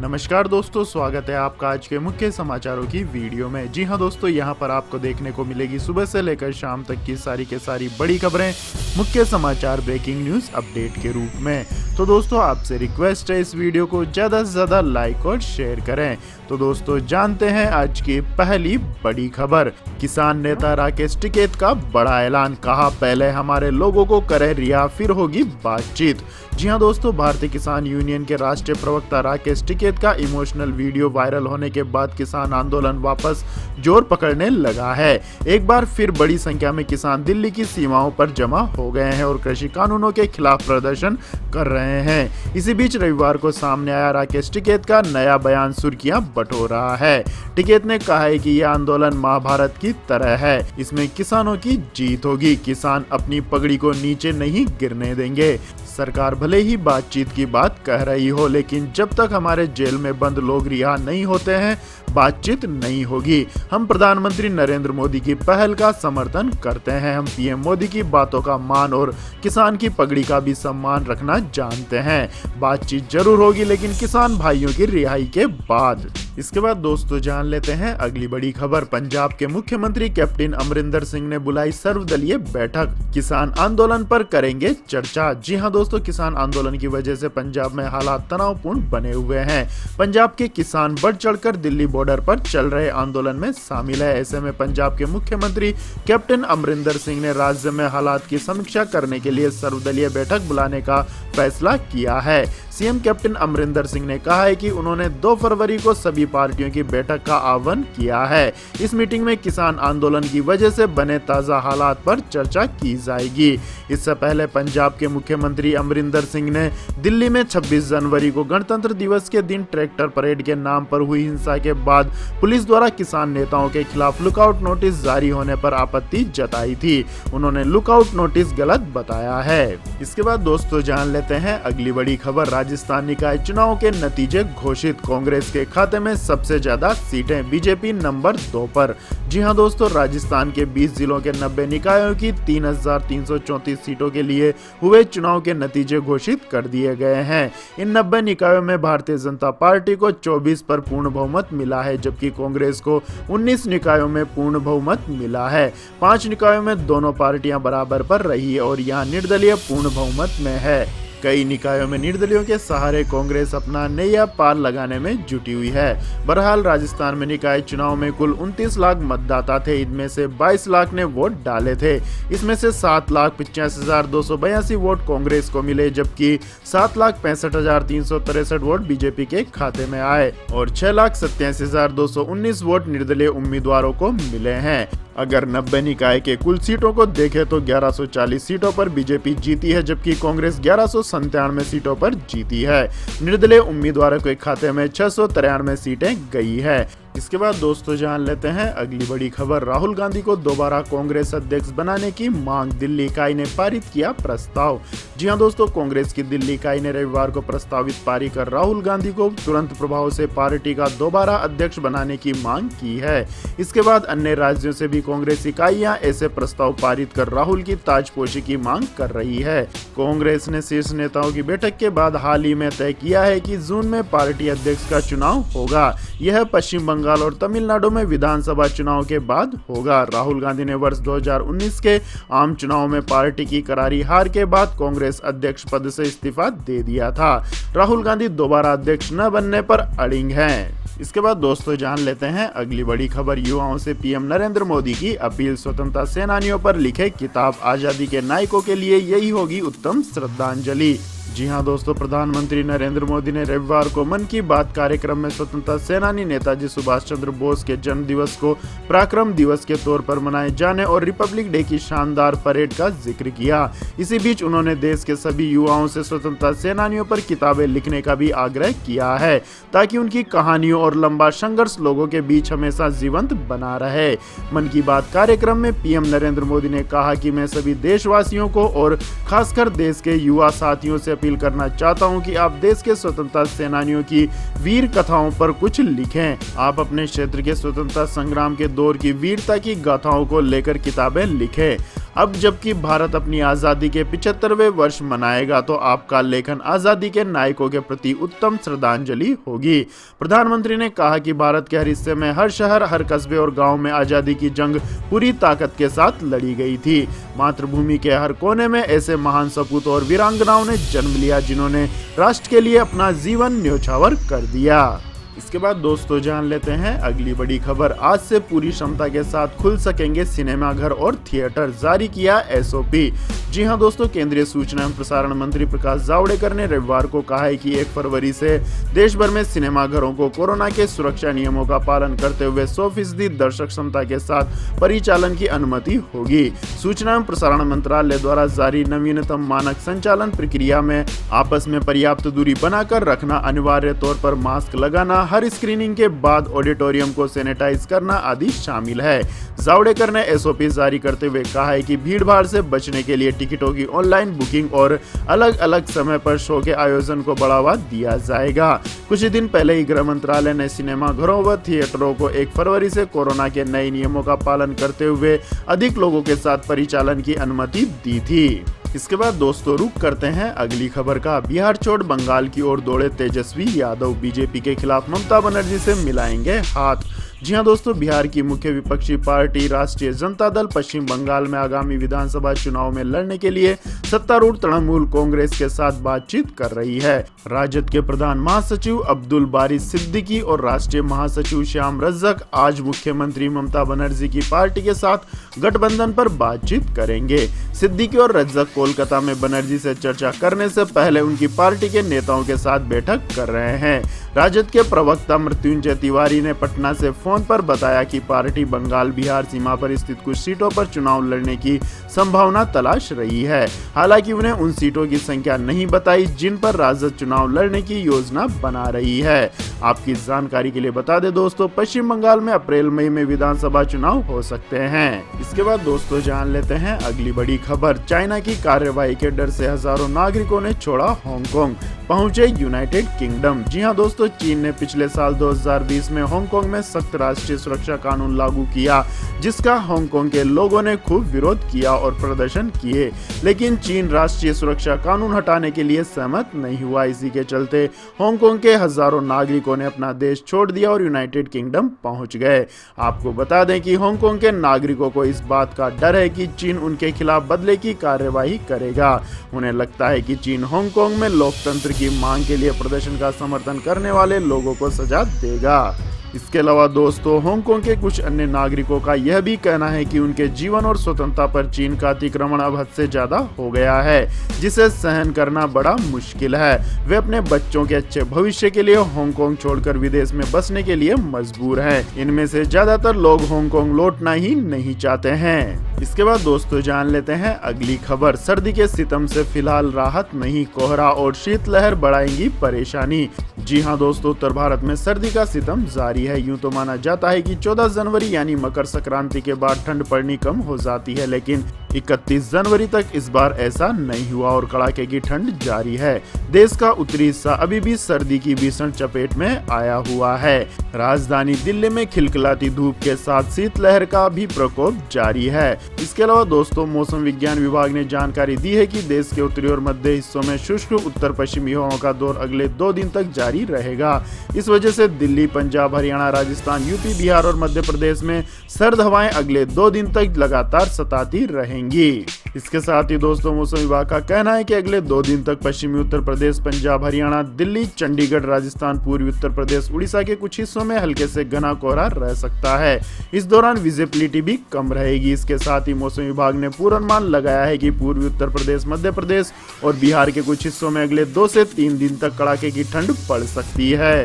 नमस्कार दोस्तों, स्वागत है आपका आज के मुख्य समाचारों की वीडियो में। जी हां दोस्तों, यहां पर आपको देखने को मिलेगी सुबह से लेकर शाम तक की सारी बड़ी खबरें, मुख्य समाचार, ब्रेकिंग न्यूज अपडेट के रूप में। तो दोस्तों, आपसे रिक्वेस्ट है इस वीडियो को ज़्यादा से ज़्यादा लाइक और शेयर करें। तो दोस्तों, जानते हैं आज की पहली बड़ी खबर। किसान नेता राकेश टिकैत का बड़ा ऐलान, कहा पहले हमारे लोगों को करें रिहा, फिर होगी बातचीत। जी हां दोस्तों, भारतीय किसान यूनियन के राष्ट्रीय प्रवक्ता राकेश टिकैत का इमोशनल वीडियो वायरल होने के बाद किसान आंदोलन वापस जोर पकड़ने लगा है। एक बार फिर बड़ी संख्या में किसान दिल्ली की सीमाओं पर जमा हो गए हैं और कृषि कानूनों के खिलाफ प्रदर्शन कर रहे हैं। इसी बीच रविवार को सामने आया राकेश टिकैत का नया बयान सुर्खियां बटोर रहा है। टिकैत ने कहा है कि यह आंदोलन महाभारत की तरह है, इसमें किसानों की जीत होगी। किसान अपनी पगड़ी को नीचे नहीं गिरने देंगे। सरकार भले ही बातचीत की बात कह रही हो, लेकिन जब तक हमारे जेल में बंद लोग रिहा नहीं होते हैं, बातचीत नहीं होगी। हम प्रधानमंत्री नरेंद्र मोदी की पहल का समर्थन करते हैं। हम पीएम मोदी की बातों का मान और किसान की पगड़ी का भी सम्मान रखना जानते हैं। बातचीत जरूर होगी, लेकिन किसान भाइयों की रिहाई के बाद। इसके बाद दोस्तों, जान लेते हैं अगली बड़ी खबर। पंजाब के मुख्यमंत्री कैप्टन अमरिंदर सिंह ने बुलाई सर्वदलीय बैठक, किसान आंदोलन पर करेंगे चर्चा। जी हां दोस्तों, किसान आंदोलन की वजह से पंजाब में हालात तनावपूर्ण बने हुए हैं। पंजाब के किसान बढ़ चढ़कर दिल्ली बॉर्डर पर चल रहे आंदोलन में शामिल है। ऐसे में पंजाब के मुख्यमंत्री कैप्टन अमरिंदर सिंह ने राज्य में हालात की समीक्षा करने के लिए सर्वदलीय बैठक बुलाने का फैसला किया है। सीएम कैप्टन अमरिंदर सिंह ने कहा है कि उन्होंने 2 फरवरी को सभी पार्टियों की बैठक का आह्वान किया है। इस मीटिंग में किसान आंदोलन की वजह से बने ताजा हालात पर चर्चा की जाएगी। इससे पहले पंजाब के मुख्यमंत्री अमरिंदर सिंह ने दिल्ली में 26 जनवरी को गणतंत्र दिवस के दिन ट्रैक्टर परेड के नाम पर हुई हिंसा के बाद पुलिस द्वारा किसान नेताओं के खिलाफ लुकआउट नोटिस जारी होने पर आपत्ति जताई थी। उन्होंने लुकआउट नोटिस गलत बताया है। इसके बाद दोस्तों, जान लेते हैं अगली बड़ी खबर। राजस्थान निकाय चुनाव के नतीजे घोषित, कांग्रेस के खाते में सबसे ज्यादा सीटें, बीजेपी नंबर 2 पर। जी हां दोस्तों, राजस्थान के 20 जिलों के 90 निकायों की 3334 सीटों के लिए हुए चुनाव के नतीजे घोषित कर दिए गए हैं। इन 90 निकायों में भारतीय जनता पार्टी को 24 पर पूर्ण बहुमत मिला है, जबकि कांग्रेस को 19 निकायों में पूर्ण बहुमत मिला है। 5 निकायों में दोनों पार्टियां बराबर पर रही और यहां निर्दलीय पूर्ण बहुमत में है। कई निकायों में निर्दलियों के सहारे कांग्रेस अपना नया पार लगाने में जुटी हुई है। बहरहाल राजस्थान में निकाय चुनाव में कुल 29 लाख मतदाता थे। इनमें से 22 लाख ने वोट डाले थे। इसमें से 7,85,282 वोट कांग्रेस को मिले, जबकि 7,65,363 वोट बीजेपी के खाते में आए और 6,87,219 वोट निर्दलीय उम्मीदवारों को मिले हैं। अगर 90 निकाय के कुल सीटों को देखें तो 1140 सीटों पर बीजेपी जीती है, जबकि कांग्रेस 1197 सीटों पर जीती है। निर्दलीय उम्मीदवारों के खाते में 693 सीटें गई है। इसके बाद दोस्तों, जान लेते हैं अगली बड़ी खबर। राहुल गांधी को दोबारा कांग्रेस अध्यक्ष बनाने की मांग, दिल्ली इकाई ने पारित किया प्रस्ताव। जी हां दोस्तों, कांग्रेस की दिल्ली इकाई ने रविवार को प्रस्तावित पारित कर राहुल गांधी को तुरंत प्रभाव से पार्टी का दोबारा अध्यक्ष बनाने की मांग की है। इसके बाद अन्य राज्यों से भी कांग्रेस इकाइयां ऐसे प्रस्ताव पारित कर राहुल की ताजपोशी की मांग कर रही है। कांग्रेस ने शीर्ष नेताओं की बैठक के बाद हाल ही में तय किया है कि जून में पार्टी अध्यक्ष का चुनाव होगा। यह पश्चिम बंगाल और तमिलनाडु में विधानसभा चुनाव के बाद होगा। राहुल गांधी ने वर्ष 2019 के आम चुनाव में पार्टी की करारी हार के बाद कांग्रेस अध्यक्ष पद से इस्तीफा दे दिया था। राहुल गांधी दोबारा अध्यक्ष न बनने पर अड़िग हैं। इसके बाद दोस्तों, जान लेते हैं अगली बड़ी खबर। युवाओं से पीएम नरेंद्र मोदी की अपील, स्वतंत्रता सेनानियों पर लिखे किताब, आजादी के नायकों के लिए यही होगी उत्तम श्रद्धांजलि। जी हां दोस्तों, प्रधानमंत्री नरेंद्र मोदी ने रविवार को मन की बात कार्यक्रम में स्वतंत्रता सेनानी नेताजी सुभाष चंद्र बोस के जन्म दिवस को पराक्रम दिवस के तौर पर मनाए जाने और रिपब्लिक डे की शानदार परेड का जिक्र किया। इसी बीच उन्होंने देश के सभी युवाओं से स्वतंत्रता सेनानियों पर किताबें लिखने का भी आग्रह किया है, ताकि उनकी कहानियों और लंबा संघर्ष लोगों के बीच हमेशा जीवंत बना रहे। मन की बात कार्यक्रम में पीएम नरेंद्र मोदी ने कहा कि मैं सभी देशवासियों को और खासकर देश के युवा साथियों से अपील करना चाहता हूं कि आप देश के स्वतंत्रता सेनानियों की वीर कथाओं पर कुछ लिखें। आप अपने क्षेत्र के स्वतंत्रता संग्राम के दौर की वीरता की गाथाओं को लेकर किताबें लिखें। अब जबकि भारत अपनी आजादी के 75वें वर्ष मनाएगा तो आपका लेखन आजादी के नायकों के प्रति उत्तम श्रद्धांजलि होगी। प्रधानमंत्री ने कहा कि भारत के हर हिस्से में, हर शहर, हर कस्बे और गांव में आजादी की जंग पूरी ताकत के साथ लड़ी गई थी। मातृभूमि के हर कोने में ऐसे महान सपूत और वीरांगनाओं ने जन्म लिया जिन्होंने राष्ट्र के लिए अपना जीवन न्योछावर कर दिया। इसके बाद दोस्तों जान लेते हैं अगली बड़ी खबर। आज से पूरी क्षमता के साथ खुल सकेंगे सिनेमाघर और थिएटर, जारी किया एसओपी। जी हां दोस्तों, केंद्रीय सूचना एवं प्रसारण मंत्री प्रकाश जावड़ेकर ने रविवार को कहा है कि 1 फरवरी से देश भर में सिनेमाघरों को कोरोना के सुरक्षा नियमों का पालन करते हुए 100% दर्शक क्षमता के साथ परिचालन की अनुमति होगी। सूचना एवं प्रसारण मंत्रालय द्वारा जारी नवीनतम मानक संचालन प्रक्रिया में आपस में पर्याप्त दूरी बनाकर रखना, अनिवार्य तौर पर मास्क लगाना, हर स्क्रीनिंग के बाद ऑडिटोरियम को सैनिटाइज करना आदि शामिल है। जावड़ेकर ने एसओपी जारी करते हुए कहा है कि भीड़भाड़ से बचने के लिए टिकटों की ऑनलाइन बुकिंग और अलग अलग समय पर शो के आयोजन को बढ़ावा दिया जाएगा। कुछ दिन पहले ही गृह मंत्रालय ने सिनेमाघरों व थिएटरों को 1 फरवरी से कोरोना के नए नियमों का पालन करते हुए अधिक लोगों के साथ परिचालन की अनुमति दी थी। इसके बाद दोस्तों रुक करते हैं अगली खबर का। बिहार छोड़ बंगाल की ओर दौड़े तेजस्वी यादव, बीजेपी के खिलाफ ममता बनर्जी से मिलाएंगे हाथ। जी हां दोस्तों, बिहार की मुख्य विपक्षी पार्टी राष्ट्रीय जनता दल पश्चिम बंगाल में आगामी विधानसभा चुनाव में लड़ने के लिए सत्तारूढ़ तृणमूल कांग्रेस के साथ बातचीत कर रही है। राजद के प्रधान महासचिव अब्दुल बारी सिद्दीकी और राष्ट्रीय महासचिव श्याम रजक आज मुख्यमंत्री ममता बनर्जी की पार्टी के साथ गठबंधन पर बातचीत करेंगे। सिद्दीकी और रजक कोलकाता में बनर्जी से चर्चा करने से पहले उनकी पार्टी के नेताओं के साथ बैठक कर रहे हैं। राजद के प्रवक्ता मृत्युंजय तिवारी ने पटना से फोन पर बताया कि पार्टी बंगाल बिहार सीमा पर स्थित कुछ सीटों पर चुनाव लड़ने की संभावना तलाश रही है। हालांकि उन्हें उन सीटों की संख्या नहीं बताई जिन पर राजद चुनाव लड़ने की योजना बना रही है। आपकी जानकारी के लिए बता दें दोस्तों, पश्चिम बंगाल में अप्रैल मई में विधानसभा चुनाव हो सकते हैं। इसके बाद दोस्तों जान लेते हैं अगली बड़ी खबर। चाइना की कार्रवाई के डर से हजारों नागरिकों ने छोड़ा हांगकांग, पहुंचे यूनाइटेड किंगडम। जी हां दोस्तों, चीन ने पिछले साल 2020 में हांगकांग में सख्त राष्ट्रीय सुरक्षा कानून लागू किया, जिसका हांगकांग के लोगों ने खूब विरोध किया और प्रदर्शन किए, लेकिन चीन राष्ट्रीय सुरक्षा कानून हटाने के लिए सहमत नहीं हुआ। इसी के चलते हांगकांग के हजारों नागरिकों ने अपना देश छोड़ दिया और यूनाइटेड किंगडम पहुंच गए। आपको बता दें कि हांगकांग के नागरिकों को इस बात का डर है कि चीन उनके खिलाफ बदले की कार्रवाई करेगा। उन्हें लगता है कि चीन हांगकांग में लोकतंत्र की मांग के लिए प्रदर्शन का समर्थन करने वाले लोगों को सजा देगा। इसके अलावा दोस्तों, हांगकांग के कुछ अन्य नागरिकों का यह भी कहना है कि उनके जीवन और स्वतंत्रता पर चीन का अतिक्रमण अब हद से ज्यादा हो गया है, जिसे सहन करना बड़ा मुश्किल है। वे अपने बच्चों के अच्छे भविष्य के लिए हांगकांग छोड़कर विदेश में बसने के लिए मजबूर हैं। इनमें से ज्यादातर लोग हांगकांग लौटना ही नहीं चाहते हैं। इसके बाद दोस्तों जान लेते हैं अगली खबर। सर्दी के सितम से फिलहाल राहत नहीं, कोहरा और शीतलहर बढ़ाएंगी परेशानी। जी हां दोस्तों, उत्तर भारत में सर्दी का सितम जारी है। यूं तो माना जाता है कि 14 जनवरी यानी मकर संक्रांति के बाद ठंड पड़नी कम हो जाती है, लेकिन 31 जनवरी तक इस बार ऐसा नहीं हुआ और कड़ाके की ठंड जारी है। देश का उत्तरी हिस्सा अभी भी सर्दी की भीषण चपेट में आया हुआ है। राजधानी दिल्ली में खिलखिलाती धूप के साथ शीतलहर का भी प्रकोप जारी है। इसके अलावा दोस्तों, मौसम विज्ञान विभाग ने जानकारी दी है कि देश के उत्तरी और मध्य हिस्सों में शुष्क उत्तर पश्चिमी हवाओं का दौर अगले 2 दिन तक जारी रहेगा। इस वजह से दिल्ली, पंजाब, हरियाणा, राजस्थान, यूपी, बिहार और मध्य प्रदेश में सर्द हवाएं अगले 2 दिन तक लगातार सताती रहेंगी। इसके साथ ही दोस्तों, मौसम विभाग का कहना है कि अगले 2 दिन तक पश्चिमी उत्तर प्रदेश, पंजाब, हरियाणा, दिल्ली, चंडीगढ़, राजस्थान, पूर्वी उत्तर प्रदेश, उड़ीसा के कुछ हिस्सों में हल्के से घना कोहरा रह सकता है। इस दौरान विजिबिलिटी भी कम रहेगी। इसके साथ ही मौसम विभाग ने पूर्वानुमान लगाया है कि पूर्वी उत्तर प्रदेश, मध्य प्रदेश और बिहार के कुछ हिस्सों में अगले 2 से 3 दिन तक कड़ाके की ठंड पड़ सकती है।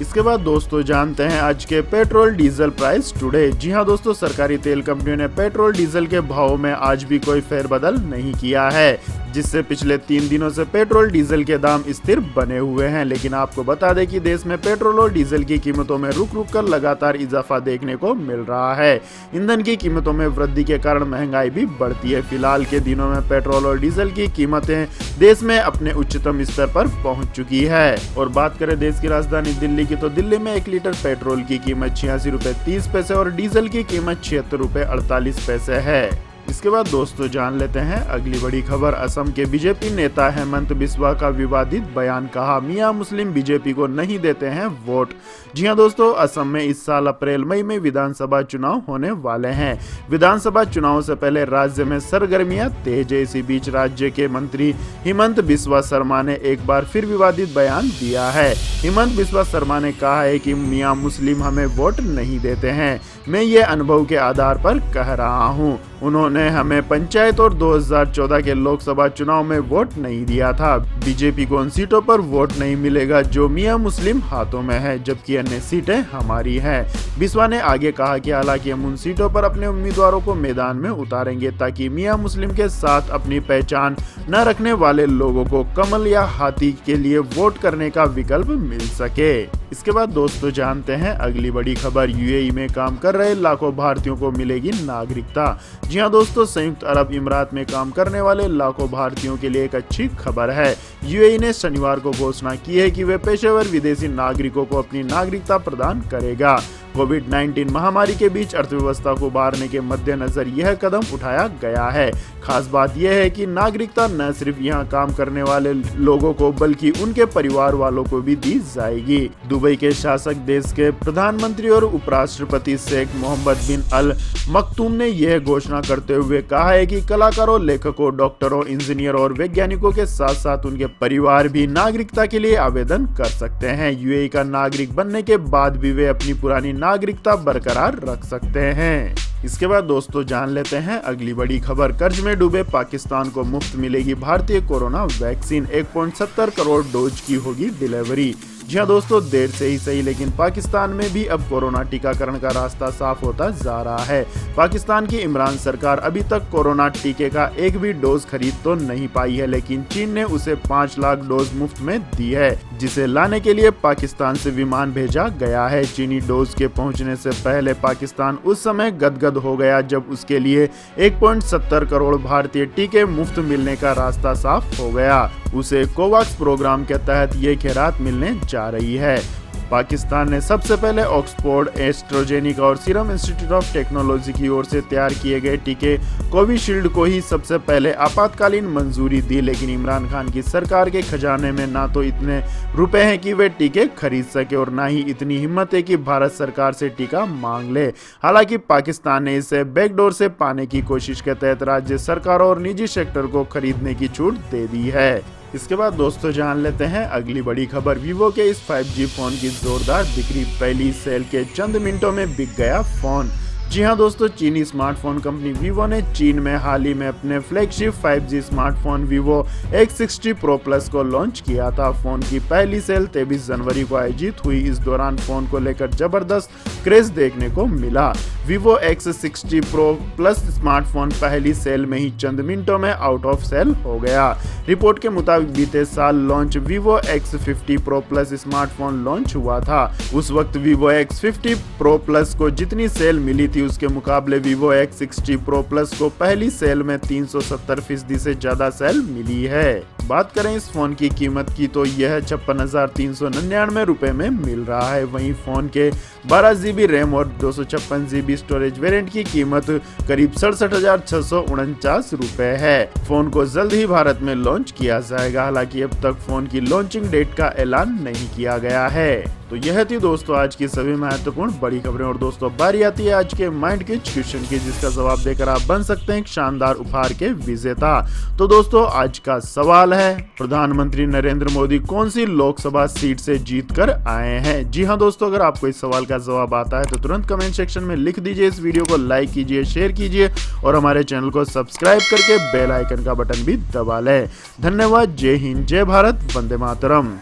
इसके बाद दोस्तों जानते हैं आज के पेट्रोल डीजल प्राइस टुडे। जी हां दोस्तों, सरकारी तेल कंपनियों ने पेट्रोल डीजल के भाव में आज भी कोई फेरबदल नहीं किया है, जिससे पिछले 3 दिनों से पेट्रोल डीजल के दाम स्थिर बने हुए हैं। लेकिन आपको बता दें कि देश में पेट्रोल और डीजल की कीमतों में रुक रुक कर लगातार इजाफा देखने को मिल रहा है। ईंधन की कीमतों में वृद्धि के कारण महंगाई भी बढ़ती है। फिलहाल के दिनों में पेट्रोल और डीजल की कीमतें देश में अपने उच्चतम स्तर पर पहुंच चुकी है। और बात करें देश की राजधानी दिल्ली की, तो दिल्ली में 1 लीटर पेट्रोल की कीमत 86 रुपए 30 पैसे और डीजल की कीमत 76 रुपए 48 पैसे है। इसके बाद दोस्तों जान लेते हैं अगली बड़ी खबर। असम के बीजेपी नेता हेमंत बिस्वा का विवादित बयान, कहा मियां मुस्लिम बीजेपी को नहीं देते हैं वोट। जी हां दोस्तों, असम में इस साल अप्रैल मई में विधानसभा चुनाव होने वाले हैं। विधानसभा चुनाव से पहले राज्य में सरगर्मियां तेज है। इसी बीच राज्य के मंत्री हेमंत बिस्वा शर्मा ने एक बार फिर विवादित बयान दिया है। हेमंत बिस्वा शर्मा ने कहा है कि मियां मुस्लिम हमें वोट नहीं देते हैं, मैं ये अनुभव के आधार पर कह रहा हूँ। उन्होंने हमें पंचायत और 2014 के लोकसभा चुनाव में वोट नहीं दिया था। बीजेपी को उन सीटों पर वोट नहीं मिलेगा जो मियां मुस्लिम हाथों में है, जबकि अन्य सीटें हमारी हैं। बिस्वा ने आगे कहा कि हालांकि हम उन सीटों पर अपने उम्मीदवारों को मैदान में उतारेंगे ताकि मियां मुस्लिम के साथ अपनी पहचान न रखने वाले लोगों को कमल या हाथी के लिए वोट करने का विकल्प मिल सके। इसके बाद दोस्तों जानते हैं अगली बड़ी खबर। यूएई में काम कर रहे लाखों भारतीयों को मिलेगी नागरिकता। जी हां दोस्तों, संयुक्त अरब इमारात में काम करने वाले लाखों भारतीयों के लिए एक अच्छी खबर है। यूएई ने शनिवार को घोषणा की है कि वे पेशेवर विदेशी नागरिकों को अपनी नागरिकता प्रदान करेगा। कोविड-19 महामारी के बीच अर्थव्यवस्था को उबारने के मद्देनजर यह कदम उठाया गया है। खास बात यह है कि नागरिकता न सिर्फ यहाँ काम करने वाले लोगों को बल्कि उनके परिवार वालों को भी दी जाएगी। दुबई के शासक देश के प्रधानमंत्री और उपराष्ट्रपति शेख मोहम्मद बिन अल मखतूम ने यह घोषणा करते हुए कहा है कि कलाकारों, लेखकों, डॉक्टरों, इंजीनियर और वैज्ञानिकों के साथ साथ उनके परिवार भी नागरिकता के लिए आवेदन कर सकते हैं। यूएई का नागरिक बनने के बाद भी वे अपनी पुरानी नागरिकता बरकरार रख सकते हैं। इसके बाद दोस्तों जान लेते हैं अगली बड़ी खबर। कर्ज में डूबे पाकिस्तान को मुफ्त मिलेगी भारतीय कोरोना वैक्सीन। 1.70 करोड़ डोज की होगी डिलीवरी। जी हाँ दोस्तों, देर से ही सही लेकिन पाकिस्तान में भी अब कोरोना टीकाकरण का रास्ता साफ होता जा रहा है। पाकिस्तान की इमरान सरकार अभी तक कोरोना टीके का एक भी डोज खरीद तो नहीं पाई है, लेकिन चीन ने उसे 5 लाख डोज मुफ्त में दी है, जिसे लाने के लिए पाकिस्तान से विमान भेजा गया है। चीनी डोज के पहुंचने से पहले पाकिस्तान उस समय गदगद हो गया जब उसके लिए 1.70 करोड़ भारतीय टीके मुफ्त मिलने का रास्ता साफ हो गया। उसे कोवैक्स प्रोग्राम के तहत ये खैरात मिलने जा रही है। पाकिस्तान ने सबसे पहले ऑक्सफोर्ड एस्ट्राजेनेका और सीरम इंस्टीट्यूट ऑफ टेक्नोलॉजी की ओर से तैयार किए गए टीके कोविशील्ड को ही सबसे पहले आपातकालीन मंजूरी दी, लेकिन इमरान खान की सरकार के खजाने में ना तो इतने रुपए हैं कि वे टीके खरीद सके और ना ही इतनी हिम्मत है कि भारत सरकार से टीका मांग ले। हालांकि पाकिस्तान ने इसे बैकडोर से पाने की कोशिश के तहत राज्य सरकारों और निजी सेक्टर को खरीदने की छूट दे दी है। इसके बाद दोस्तों जान लेते हैं अगली बड़ी खबर। वीवो के इस 5G फोन की जोरदार बिक्री, पहली सेल के चंद मिनटों में बिक गया फोन। जी हां दोस्तों, चीनी स्मार्टफोन कंपनी वीवो ने चीन में हाल ही में अपने flagship 5G smartphone Vivo X60 Pro Plus को लॉन्च किया था। फोन की पहली सेल 23 जनवरी को आयोजित हुई। इस दौरान फोन को लेकर जबरदस्त क्रेज देखने को मिला। Vivo X60 Pro Plus smartphone पहली सेल में ही चंद मिनटों में आउट ऑफ सेल हो गया। रिपोर्ट के मुताबिक बीते साल launch Vivo X50 Pro Plus smartphone launch हुआ था। उस वक्त वीवो X50 Pro Plus को जितनी सेल मिली थी उसके मुकाबले वीवो X60 Pro Plus को पहली सेल में 370% से ज्यादा सेल मिली है। बात करें इस फोन की कीमत की तो यह 56,399 रुपए में मिल रहा है। वहीं फोन के 12 GB रैम और 256 GB स्टोरेज वेरिएंट की कीमत करीब 67,649 रुपए है। फोन को जल्द ही भारत में लॉन्च किया जाएगा। हालांकि अब तक फोन की लॉन्चिंग डेट का ऐलान नहीं किया गया है। तो यह थी दोस्तों आज की सभी महत्वपूर्ण बड़ी खबरें। और दोस्तों बारी आती है आज के माइंड के क्वेश्चन की, जिसका जवाब देकर आप बन सकते हैं एक शानदार उपहार के विजेता। तो दोस्तों आज का सवाल है, प्रधानमंत्री नरेंद्र मोदी कौन सी लोकसभा सीट से जीत कर आए हैं? जी हाँ दोस्तों, अगर आपको इस सवाल का जवाब आता है तो तुरंत कमेंट सेक्शन में लिख दीजिए। इस वीडियो को लाइक कीजिए, शेयर कीजिए और हमारे चैनल को सब्सक्राइब करके बेल आइकन का बटन भी दबा लें। धन्यवाद। जय हिंद, जय भारत, वंदे मातरम।